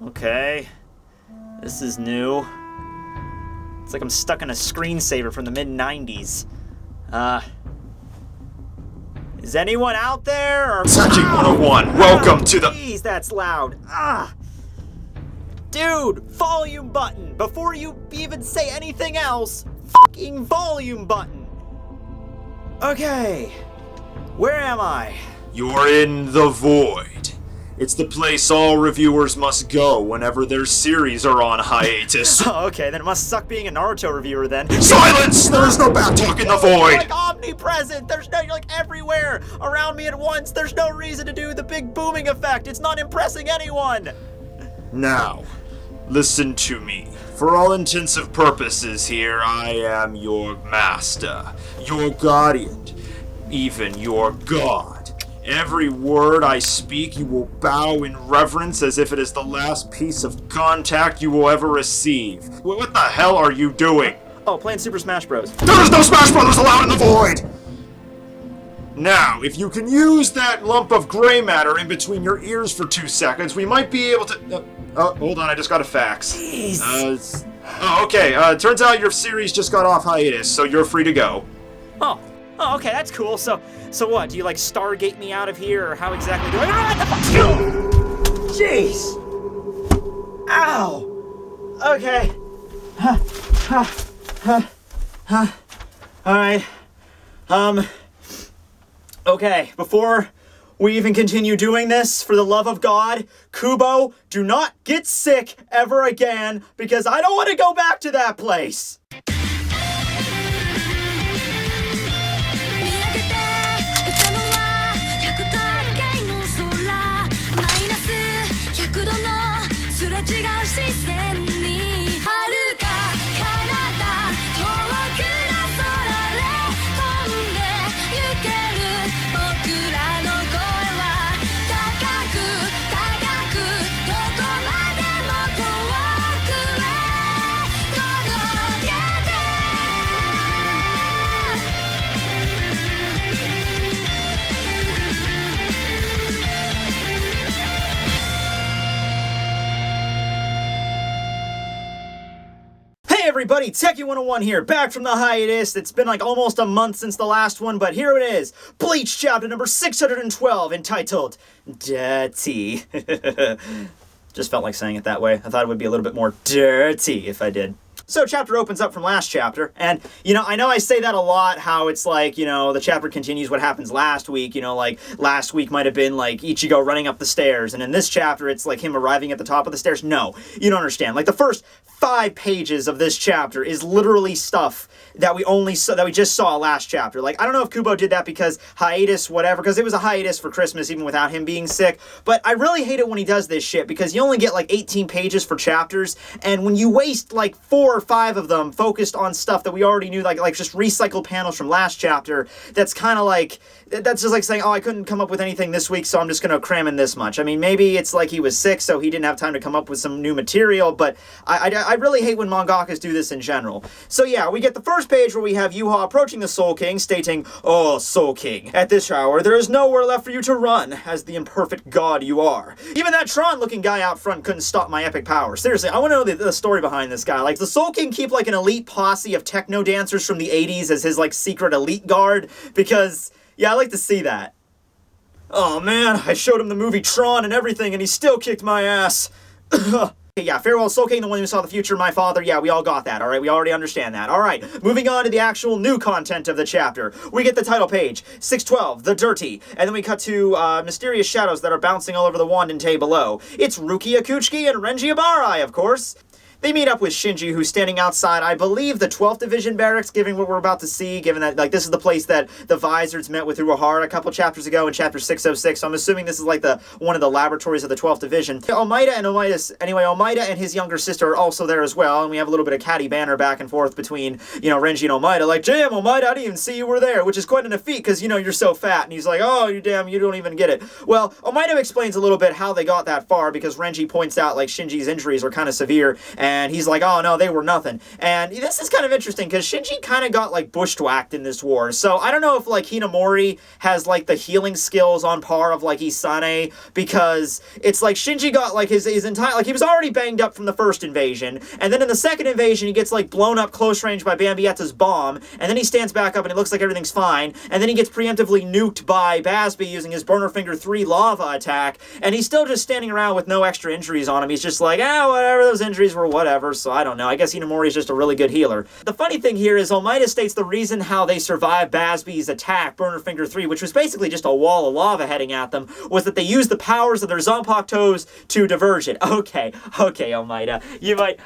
Okay. This is new. It's like I'm stuck in a screensaver from the mid-90s. Is anyone out there? Or... Tekking101, welcome to the... Jeez, that's loud. Dude, volume button. Before you even say anything else, fucking volume button. Okay. Where am I? You're in the void. It's the place all reviewers must go whenever their series are on hiatus. Oh, okay, then it must suck being a Naruto reviewer then. Silence! There's no backtalk in the void! You're like omnipresent! You're like everywhere! Around me at once! There's no reason to do the big booming effect! It's not impressing anyone! Now, listen to me. For all intensive purposes here, I am your master, your guardian, even your god. Every word I speak, you will bow in reverence as if it is the last piece of contact you will ever receive. What the hell are you doing? Oh, playing Super Smash Bros. There is no Smash Brothers allowed in the void! Now, if you can use that lump of gray matter in between your ears for 2 seconds, we might be able to... hold on, I just got a fax. Jeez. Okay, turns out your series just got off hiatus, so you're free to go. Oh, okay, that's cool. So what? Do you like Stargate me out of here, or how exactly do I? Jeez. Ow. Okay. All right. Okay. Before we even continue doing this, for the love of God, Kubo, do not get sick ever again, because I don't want to go back to that place. Everybody, Tekking101 here, back from the hiatus. It's been like almost a month since the last one, but here it is. Bleach chapter number 612, entitled Dirty. Just felt like saying it that way. I thought it would be a little bit more dirty if I did. So chapter opens up from last chapter, and, I know I say that a lot, how it's like, the chapter continues what happens last week, like, last week might have been, like, Ichigo running up the stairs, and in this chapter, it's like him arriving at the top of the stairs. No, you don't understand. Like, the first 5 pages of this chapter is literally stuff that we just saw last chapter. Like, I don't know if Kubo did that because hiatus, whatever, because it was a hiatus for Christmas even without him being sick, but I really hate it when he does this shit, because you only get, like, 18 pages for chapters, and when you waste, like, 4 or 5 of them focused on stuff that we already knew, like just recycled panels from last chapter, that's kind of like, that's just like saying, oh, I couldn't come up with anything this week, so I'm just going to cram in this much. I mean, maybe it's like he was sick, so he didn't have time to come up with some new material, but I really hate when mangakas do this in general. So yeah, we get the first page where we have Yuha approaching the Soul King, stating, "Oh, Soul King, at this hour, there is nowhere left for you to run, as the imperfect god you are. Even that Tron-looking guy out front couldn't stop my epic power." Seriously, I want to know the story behind this guy. Like, the Soul King keep like an elite posse of techno dancers from the 80s as his like secret elite guard? Because, yeah, I like to see that. Oh man, I showed him the movie Tron and everything, and he still kicked my ass. Yeah, farewell, Soul King, the one who saw the future, my father. Yeah, we all got that, alright? We already understand that. Alright, moving on to the actual new content of the chapter. We get the title page, 612, The Dirty, and then we cut to mysterious shadows that are bouncing all over the Wandente below. It's Ruki Akuchiki and Renji Abarai, of course. They meet up with Shinji, who's standing outside, I believe, the 12th Division barracks, given what we're about to see, given that, like, this is the place that the Vizards met with Uehara a couple chapters ago in chapter 606, so I'm assuming this is, like, one of the laboratories of the 12th Division. Almeida and his younger sister are also there as well, and we have a little bit of catty banter back and forth between, Renji and Almeida, like, "Damn, Almeida, I didn't even see you were there," which is quite an feat, because, you're so fat, and he's like, "Oh, you don't even get it." Well, Almeida explains a little bit how they got that far, because Renji points out, like, Shinji's injuries are kind of severe, and and he's like, oh no, they were nothing. And this is kind of interesting, because Shinji kind of got, like, bushwhacked in this war, so I don't know if, like, Hinamori has, like, the healing skills on par of, like, Isane, because it's like Shinji got, like, his entire, like, he was already banged up from the first invasion, and then in the second invasion, he gets, like, blown up close range by Bambietta's bomb, and then he stands back up and it looks like everything's fine, and then he gets preemptively nuked by Basby using his Burner Finger 3 lava attack, and he's still just standing around with no extra injuries on him. He's just like, whatever, those injuries were whatever, so I don't know. I guess Hinamori is just a really good healer. The funny thing here is Almeida states the reason how they survived Basby's attack, Burner Finger 3, which was basically just a wall of lava heading at them, was that they used the powers of their Zanpakutos to diverge it. Okay, Almeida, you might...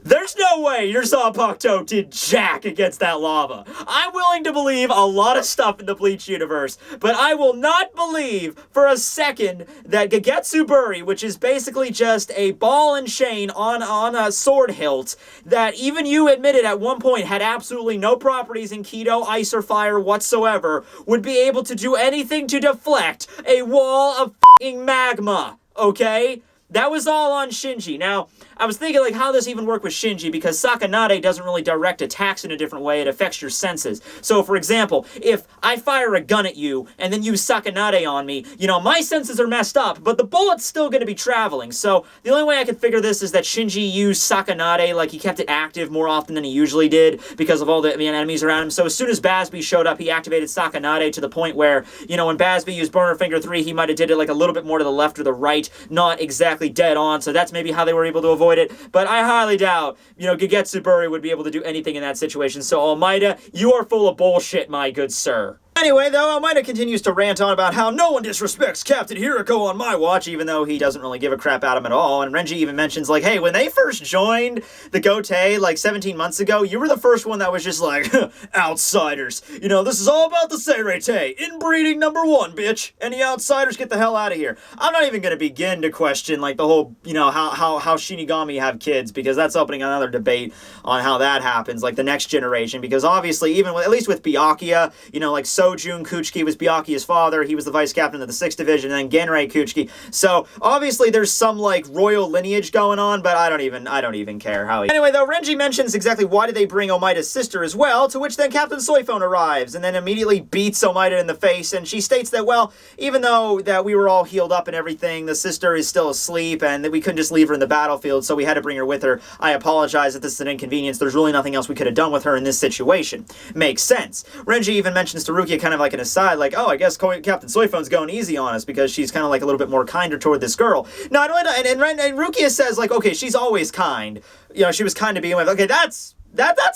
There's no way your Zanpakuto did jack against that lava. I'm willing to believe a lot of stuff in the Bleach universe, but I will not believe for a second that Gegetsu Buri, which is basically just a ball and chain on a sword hilt, that even you admitted at one point had absolutely no properties in Kido, ice, or fire whatsoever, would be able to do anything to deflect a wall of f***ing magma, okay? That was all on Shinji. Now, I was thinking, like, how does this even work with Shinji? Because Sakanade doesn't really direct attacks in a different way. It affects your senses. So, for example, if I fire a gun at you and then use Sakanade on me, you know, my senses are messed up, but the bullet's still going to be traveling. So, the only way I can figure this is that Shinji used Sakanade, like, he kept it active more often than he usually did because of all the enemies around him. So, as soon as Basby showed up, he activated Sakanade to the point where, you know, when Basby used Burner Finger 3, he might have did it, like, a little bit more to the left or the right, not exactly dead on. So, that's maybe how they were able to avoid it, but I highly doubt, you know, Gegetsu Buri would be able to do anything in that situation. So, Almeida, you are full of bullshit, my good sir. Anyway, though, Almeida continues to rant on about how no one disrespects Captain Haruka on my watch, even though he doesn't really give a crap at him at all. And Renji even mentions, like, hey, when they first joined the Gotei, like, 17 months ago, you were the first one that was just like, outsiders. You know, this is all about the Seirete. Inbreeding #1, bitch. Any outsiders, get the hell out of here. I'm not even going to begin to question, like, the whole, you know, how Shinigami have kids, because that's opening another debate on how that happens, like, the next generation, because obviously, even with, at least with Byakuya, you know, like, Sojun Kuchiki was Byakuya's father. He was the vice captain of the 6th Division, and then Genrei Kuchiki. So, obviously, there's some, like, royal lineage going on, but I don't even care how he... Anyway, though, Renji mentions exactly why did they bring Omaida's sister as well, to which then Captain Soifone arrives, and then immediately beats Omaida in the face, and she states that, well, even though that we were all healed up and everything, the sister is still asleep, and that we couldn't just leave her in the battlefield, so we had to bring her with her. I apologize that this is an inconvenience. There's really nothing else we could have done with her in this situation. Makes sense. Renji even mentions to Rukia kind of like an aside, like, oh, I guess Captain Soifone's going easy on us because she's kind of like a little bit more kinder toward this girl. No, I don't, and Rukia says, like, okay, she's always kind. You know, she was kind to begin with. Okay, that's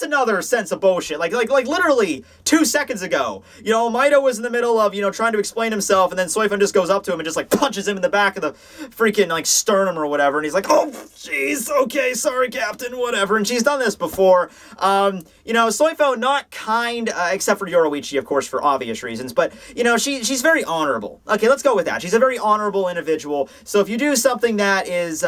another sense of bullshit. Like literally 2 seconds ago, you know, Almeida was in the middle of, you know, trying to explain himself, and then Soifone just goes up to him and just, like, punches him in the back of the freaking, like, sternum or whatever, and he's like, oh, jeez, okay, sorry, Captain, whatever, and she's done this before. You know, Soifone, not kind, except for Yoroichi, of course, for obvious reasons, but, you know, she's very honorable. Okay, let's go with that. She's a very honorable individual, so if you do something that is,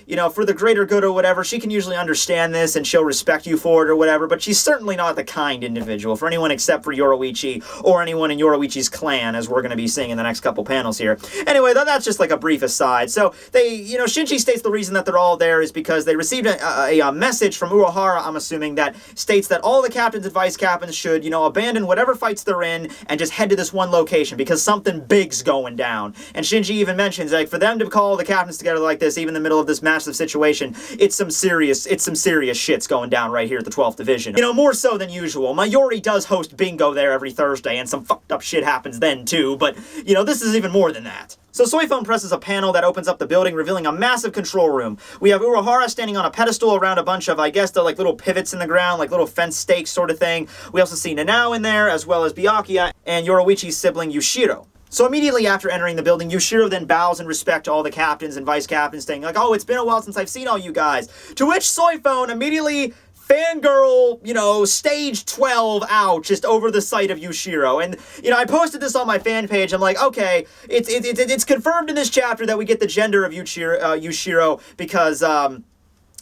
you know, for the greater good or whatever, she can usually understand this, and she'll respect you for it or whatever, but she's certainly not the kind individual for anyone except for Yoroichi or anyone in Yoroichi's clan, as we're going to be seeing in the next couple panels here. Anyway, that's just like a brief aside. So they, you know, Shinji states the reason that they're all there is because they received a message from Uehara, I'm assuming, that states that all the captains and vice captains should, you know, abandon whatever fights they're in and just head to this one location because something big's going down. And Shinji even mentions, like, for them to call the captains together like this, even in the middle of this massive situation, it's some serious shit's going down right here at the 12th Division. You know, more so than usual. Mayuri does host bingo there every Thursday, and some fucked up shit happens then too, but, you know, this is even more than that. So Soifone presses a panel that opens up the building, revealing a massive control room. We have Uehara standing on a pedestal around a bunch of, I guess, the, like, little pivots in the ground, like little fence stakes sort of thing. We also see Nanao in there, as well as Byakuya, and Yoroichi's sibling Yushiro. So immediately after entering the building, Yushiro then bows in respect to all the captains and vice captains, saying, like, oh, it's been a while since I've seen all you guys. To which Soifone immediately fangirl, you know, stage 12 out just over the sight of Yushiro. And, you know, I posted this on my fan page. I'm like, okay, it's confirmed in this chapter that we get the gender of Yushiro because,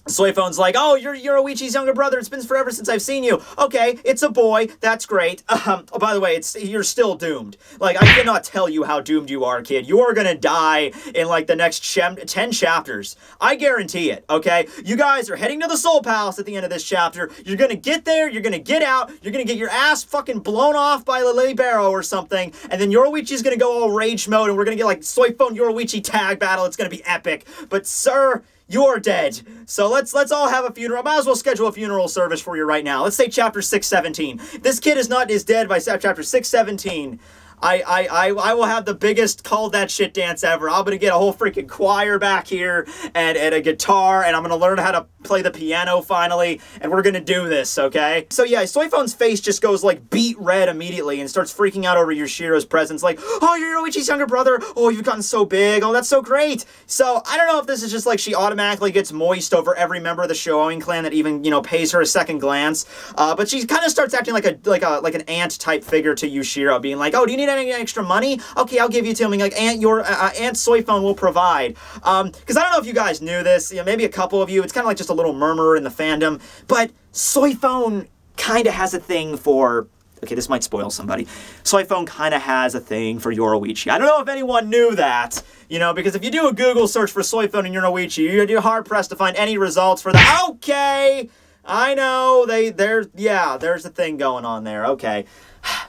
Soyphone's like, oh, you're Yoruichi's younger brother. It's been forever since I've seen you. Okay, it's a boy. That's great. Oh, by the way, you're still doomed. Like, I cannot tell you how doomed you are, kid. You are gonna die in, like, the next 10 chapters. I guarantee it, okay? You guys are heading to the Soul Palace at the end of this chapter. You're gonna get there. You're gonna get out. You're gonna get your ass fucking blown off by a Libero or something. And then Yoruichi's gonna go all rage mode, and we're gonna get, like, Soyphone Yoruichi tag battle. It's gonna be epic. But, sir, you're dead. So let's all have a funeral. I might as well schedule a funeral service for you right now. Let's say chapter 617. This kid is dead by chapter 617. I will have the biggest call that shit dance ever. I'm gonna get a whole freaking choir back here and a guitar, and I'm gonna learn how to play the piano finally, and we're gonna do this, okay? So yeah, Soyphone's face just goes like beet red immediately and starts freaking out over Yoshiro's presence, like, oh, you're Yoruichi's younger brother. Oh, you've gotten so big. Oh, that's so great. So I don't know if this is just like she automatically gets moist over every member of the Shoin clan that even, you know, pays her a second glance. But she kind of starts acting like an aunt type figure to Yoshiro, being like, oh, do you need any extra money? Okay, I'll give you to him. Like, Aunt Soyphone will provide. Because I don't know if you guys knew this. You know, maybe a couple of you. It's kind of like just a little murmur in the fandom. But Soyphone kind of has a thing for... Okay, this might spoil somebody. Soyphone kind of has a thing for Yoruichi. I don't know if anyone knew that, you know, because if you do a Google search for Soyphone and Yoruichi, you're hard-pressed to find any results for that. Okay! I know, there's a thing going on there. Okay.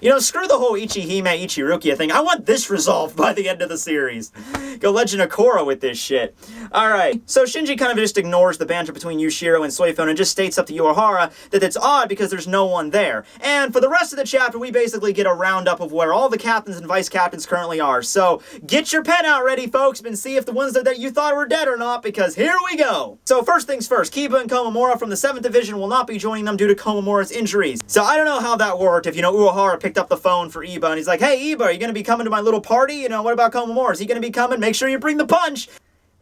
You know, screw the whole Ichihime Ichirukia thing. I want this resolved by the end of the series. Go Legend of Korra with this shit. Alright, so Shinji kind of just ignores the banter between Yushiro and Soyphone and just states up to Uehara that it's odd because there's no one there. And for the rest of the chapter, we basically get a roundup of where all the captains and vice captains currently are. So, get your pen out ready, folks, and see if the ones that you thought were dead or not, because here we go! So, first things first, Kiba and Komamura from the 7th Division will not be joining them due to Komamura's injuries. So, I don't know how that worked, if, you know, Uehara picked up the phone for Iba, and he's like, hey, Iba, are you going to be coming to my little party? You know, what about Komamura? Is he going to be coming? Make sure you bring the punch.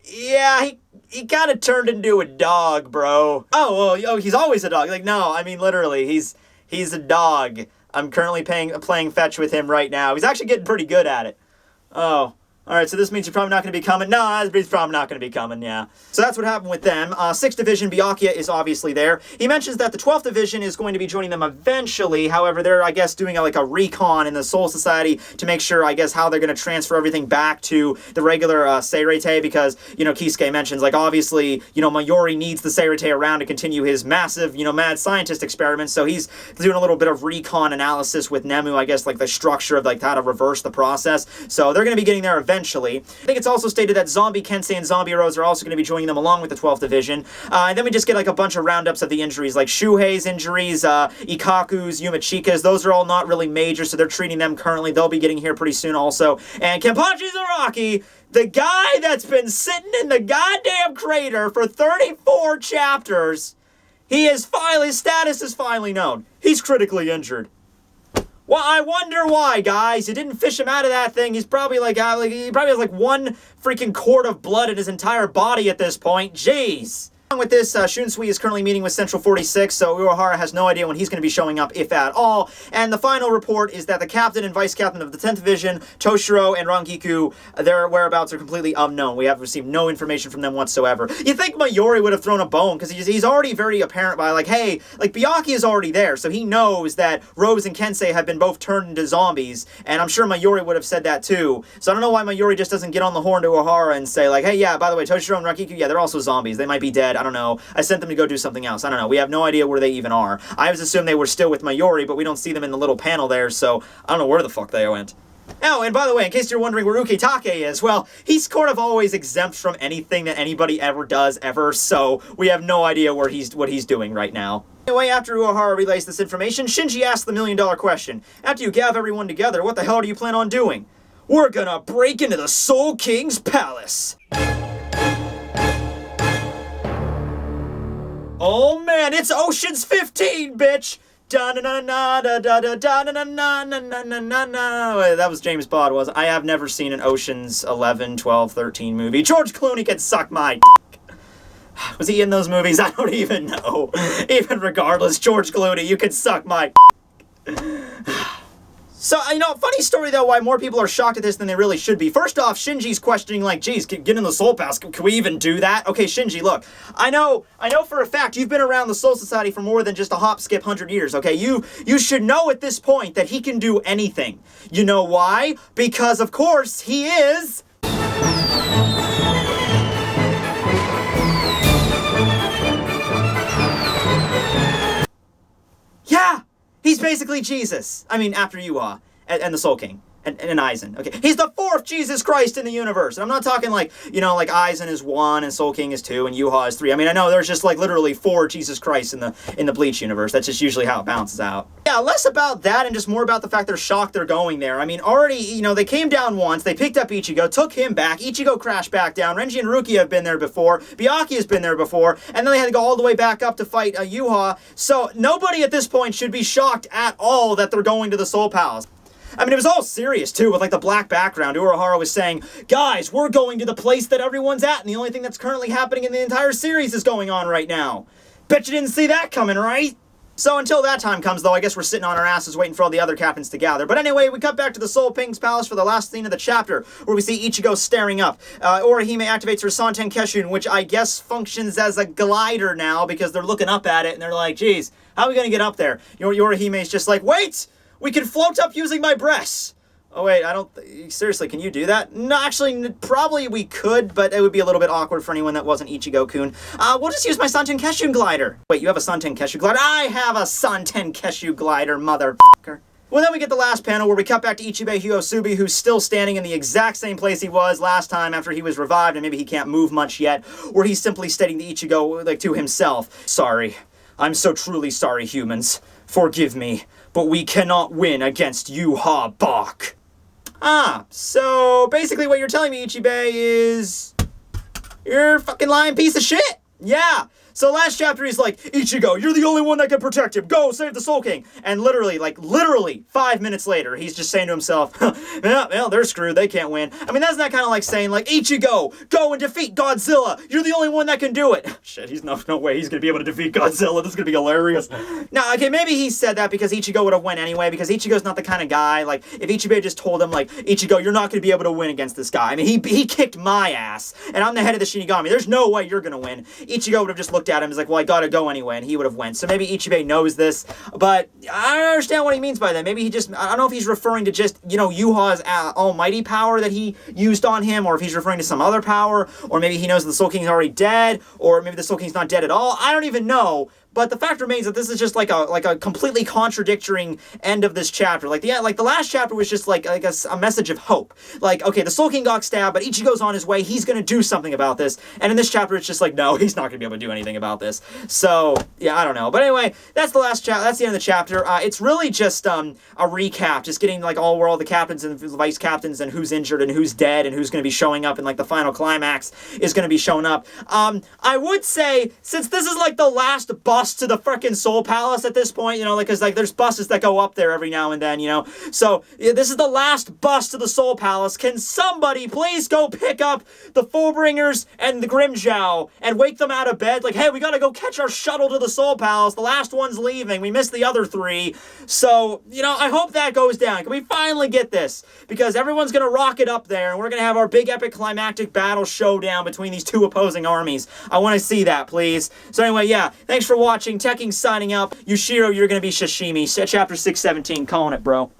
Yeah, he kind of turned into a dog, bro. Oh, well, he's always a dog. Like, no, I mean, literally, he's a dog. I'm currently playing fetch with him right now. He's actually getting pretty good at it. Oh. Alright, so this means you're probably not going to be coming. No, he's probably not going to be coming, yeah. So that's what happened with them. 6th Division, Byakuya is obviously there. He mentions that the 12th Division is going to be joining them eventually. However, they're, I guess, doing like a recon in the Soul Society to make sure, I guess, how they're going to transfer everything back to the regular Seirete, because, you know, Kisuke mentions, like, obviously, you know, Mayuri needs the Seirete around to continue his massive, you know, mad scientist experiments, so he's doing a little bit of recon analysis with Nemu, I guess, like, the structure of, like, how to reverse the process. So they're going to be getting there eventually. I think it's also stated that Zombie Kensei and Zombie Rose are also going to be joining them along with the 12th Division. And then we just get like a bunch of roundups of the injuries, like Shuhei's injuries, Ikaku's, Yumachika's. Those are all not really major, so they're treating them currently. They'll be getting here pretty soon also. And Kenpachi Zaraki, the guy that's been sitting in the goddamn crater for 34 chapters, his status is finally known. He's critically injured. Well, I wonder why, guys. You didn't fish him out of that thing. He's probably like he probably has like one freaking quart of blood in his entire body at this point. Jeez. Along with this, Shunsui is currently meeting with Central 46, so Uehara has no idea when he's going to be showing up, if at all. And the final report is that the captain and vice captain of the 10th Division, Toshiro and Rangiku, their whereabouts are completely unknown. We have received no information from them whatsoever. You think Mayuri would have thrown a bone, because he's already very apparent by, like, hey, like, Byakuya is already there, so he knows that Rose and Kensei have been both turned into zombies, and I'm sure Mayuri would have said that too. So I don't know why Mayuri just doesn't get on the horn to Uehara and say, like, hey, yeah, by the way, Toshiro and Rangiku, yeah, they're also zombies. They might be dead. I don't know. I sent them to go do something else. I don't know. We have no idea where they even are. I always assumed they were still with Mayuri, but we don't see them in the little panel there, so I don't know where the fuck they went. Oh, and by the way, in case you're wondering where Ukitake is, well, he's sort of always exempt from anything that anybody ever does, ever, so we have no idea what he's doing right now. Anyway, after Uehara relays this information, Shinji asks the million-dollar question. After you gather everyone together, what the hell do you plan on doing? We're gonna break into the Soul King's palace. Oh man, it's Ocean's 15, bitch! That was James Bond, wasn't it? I have never seen an Ocean's 11, 12, 13 movie. George Clooney can suck my dick. Was he in those movies? I don't even know. Even regardless, George Clooney, you can suck my dick. So, funny story though, why more people are shocked at this than they really should be. First off, Shinji's questioning like, geez, get in the Soul Palace, can we even do that? Okay, Shinji, look, I know for a fact you've been around the Soul Society for more than just a hop, skip, 100 years, okay? You should know at this point that he can do anything. You know why? Because, of course, he is... Yeah! He's basically Jesus. I mean, after Ywach and the Soul King and Aizen. Okay, he's the 4th Jesus Christ in the universe. And I'm not talking like, like Aizen is 1 and Soul King is 2 and Ywach is 3. I mean, I know there's just like literally 4 Jesus Christ in the Bleach universe. That's just usually how it balances out. Yeah, less about that and just more about the fact they're shocked they're going there. I mean, already, they came down once, they picked up Ichigo, took him back, Ichigo crashed back down, Renji and Rukia have been there before, Byakuya has been there before, and then they had to go all the way back up to fight Ywach. So nobody at this point should be shocked at all that they're going to the Soul Palace. I mean, it was all serious, too, with, like, the black background. Urahara was saying, guys, we're going to the place that everyone's at, and the only thing that's currently happening in the entire series is going on right now. Bet you didn't see that coming, right? So until that time comes, though, I guess we're sitting on our asses waiting for all the other captains to gather. But anyway, we cut back to the Soul King's Palace for the last scene of the chapter, where we see Ichigo staring up. Orihime activates her Santen Keshun, which I guess functions as a glider now, because they're looking up at it, and they're like, geez, how are we going to get up there? Orihime's just like, wait! We can float up using my breasts. Oh, wait, seriously, can you do that? No, actually, probably we could, but it would be a little bit awkward for anyone that wasn't Ichigo-kun. We'll just use my Santen Keshun glider. Wait, you have a Santen Keshun glider? I have a Santen Keshun glider, motherfucker. Well, then we get the last panel where we cut back to Ichibei Hyosubi, who's still standing in the exact same place he was last time after he was revived, and maybe he can't move much yet, where he's simply stating to Ichigo, like, to himself, sorry. I'm so truly sorry, humans. Forgive me. But we cannot win against Ywach Bach. So basically what you're telling me, Ichibei, is you're a fucking lying piece of shit. Yeah. So last chapter he's like, Ichigo, you're the only one that can protect him. Go, save the Soul King. And literally 5 minutes later, he's just saying to himself, yeah, well, they're screwed. They can't win. I mean, that's not kind of like saying, like, Ichigo, go and defeat Godzilla. You're the only one that can do it. Shit, he's no way he's going to be able to defeat Godzilla. This is going to be hilarious. Now, okay, maybe he said that because Ichigo would have won anyway, because Ichigo's not the kind of guy, like, if Ichibei just told him, like, Ichigo, you're not going to be able to win against this guy. I mean, he kicked my ass, and I'm the head of the Shinigami. There's no way you're going to win. Ichigo would have just looked at him and was like, well, I gotta go anyway, and he would have went. So maybe Ichibei knows this, but I don't understand what he means by that. Maybe I don't know if he's referring to just, Yuha's almighty power that he used on him, or if he's referring to some other power, or maybe he knows the Soul King's already dead, or maybe the Soul King's not dead at all. I don't even know. But the fact remains that this is just like a completely contradictory end of this chapter. Like the last chapter was just like a message of hope. Like, okay, the Soul King got stabbed, but Ichigo's on his way. He's gonna do something about this. And in this chapter, it's just like, no, he's not gonna be able to do anything about this. So yeah, I don't know. But anyway, that's the last chapter. That's the end of the chapter. It's really just a recap, just getting like where all the captains and vice captains and who's injured and who's dead and who's gonna be showing up, and like the final climax is gonna be showing up. I would say, since this is like the last bus to the frickin' Soul Palace at this point, because like there's buses that go up there every now and then, so this is the last bus to the Soul Palace. Can somebody please go pick up the Fullbringers and the Grimmjow and wake them out of bed? Like, hey, we gotta go catch our shuttle to the Soul Palace. The last one's leaving. We missed the other 3. So, I hope that goes down. Can we finally get this? Because everyone's gonna rocket up there, and we're gonna have our big epic climactic battle showdown between these 2 opposing armies. I want to see that, please. So anyway, yeah, thanks for watching. Tekking signing out. Yushiro, you're going to be sashimi. Chapter 617. Calling it, bro.